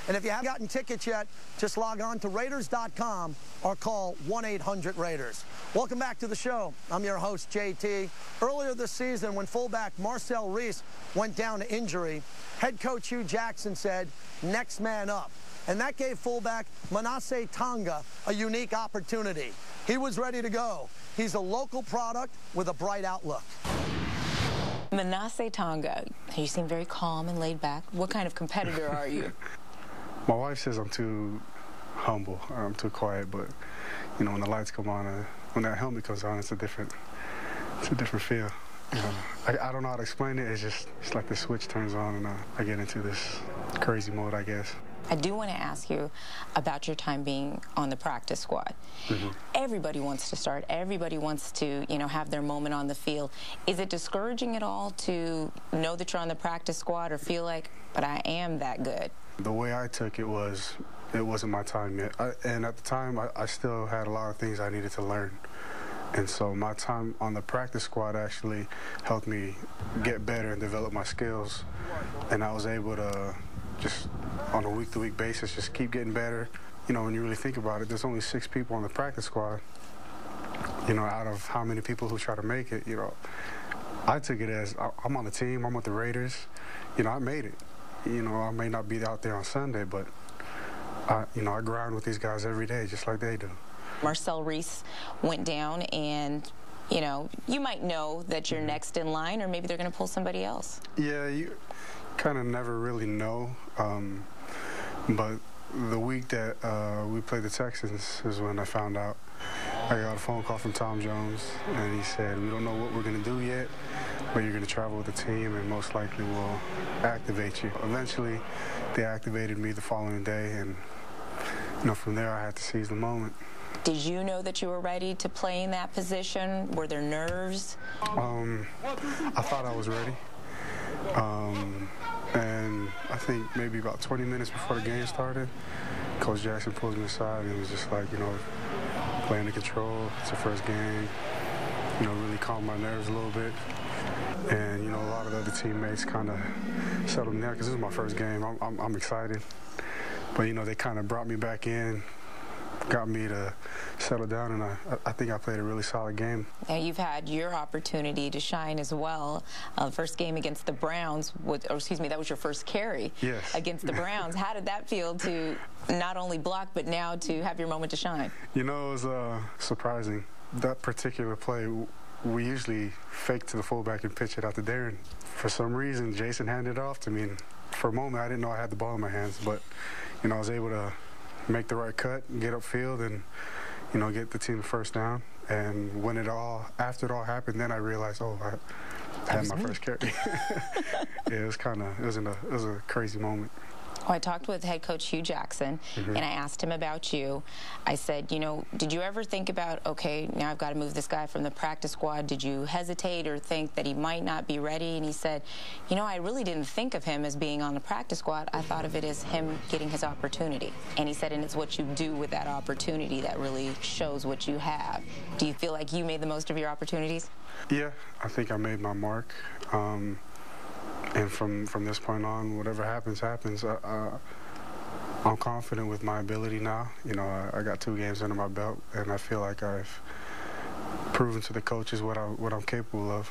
And if you haven't gotten tickets yet, just log on to Raiders.com or call 1-800-RAIDERS. Welcome back to the show. I'm your host, JT. Earlier this season, when fullback Marcel Reese went down to injury, head coach Hugh Jackson said, "Next man up." And that gave fullback Manase Tonga a unique opportunity. He was ready to go. He's a local product with a bright outlook. Manase Tonga, you seem very calm and laid back. What kind of competitor are you? My wife says I'm too humble, I'm too quiet, but you know, when the lights come on, when that helmet comes on, it's a different feel. You know, I don't know how to explain it. It's like the switch turns on and I get into this crazy mode, I guess. I do want to ask you about your time being on the practice squad. Everybody wants to start. Everybody wants to, you know, have their moment on the field. Is it discouraging at all to know that you're on the practice squad or feel like, but I am that good? The way I took it was, it wasn't my time yet. And at the time, I still had a lot of things I needed to learn. And so my time on the practice squad actually helped me get better and develop my skills. And I was able to just on a week-to-week basis just keep getting better. You know, when you really think about it, there's only 6 people on the practice squad, you know, out of how many people who try to make it. You know, I took it as I'm on the team, I'm with the Raiders. You know, I made it. You know, I may not be out there on Sunday, but you know, I grind with these guys every day just like they do. Marcel Reese went down, and you know, you might know that you're next in line, or maybe they're going to pull somebody else. Yeah, you kind of never really know. But the week that we played the Texans is when I found out. I got a phone call from Tom Jones, and he said, "We don't know what we're going to do yet, but you're going to travel with the team, and most likely we'll activate you." Eventually, they activated me the following day, and you know, from there I had to seize the moment. Did you know that you were ready to play in that position? Were there nerves? I thought I was ready. And I think maybe about 20 minutes before the game started, Coach Jackson pulled me aside and was just like, you know, play under control. It's your first game. You know, really calm my nerves a little bit. And, you know, a lot of the other teammates kind of settled me down because this is my first game. I'm excited. But, you know, they kind of brought me back in, got me to settle down, and I think I played a really solid game. Now you've had your opportunity to shine as well. First game against the Browns, or excuse me, that was your first carry against the Browns. How did that feel to not only block, but now to have your moment to shine? You know, it was surprising. That particular play, we usually fake to the fullback and pitch it out to Darren. For some reason, Jason handed it off to me, and for a moment I didn't know I had the ball in my hands, but you know, I was able to make the right cut, get upfield, and you know, get the team the first down. And when after it all happened, then I realized, oh, I had my first carry. Yeah, it was a crazy moment. Well, I talked with head coach Hugh Jackson, and I asked him about you. I said, you know, did you ever think about, okay, now I've got to move this guy from the practice squad? Did you hesitate or think that he might not be ready? And he said, you know, I really didn't think of him as being on the practice squad. I thought of it as him getting his opportunity. And he said, and it's what you do with that opportunity that really shows what you have. Do you feel like you made the most of your opportunities? Yeah, I think I made my mark. And from this point on, whatever happens, happens. I'm confident with my ability now. You know, I got 2 games under my belt, and I feel like I've proven to the coaches what I'm capable of.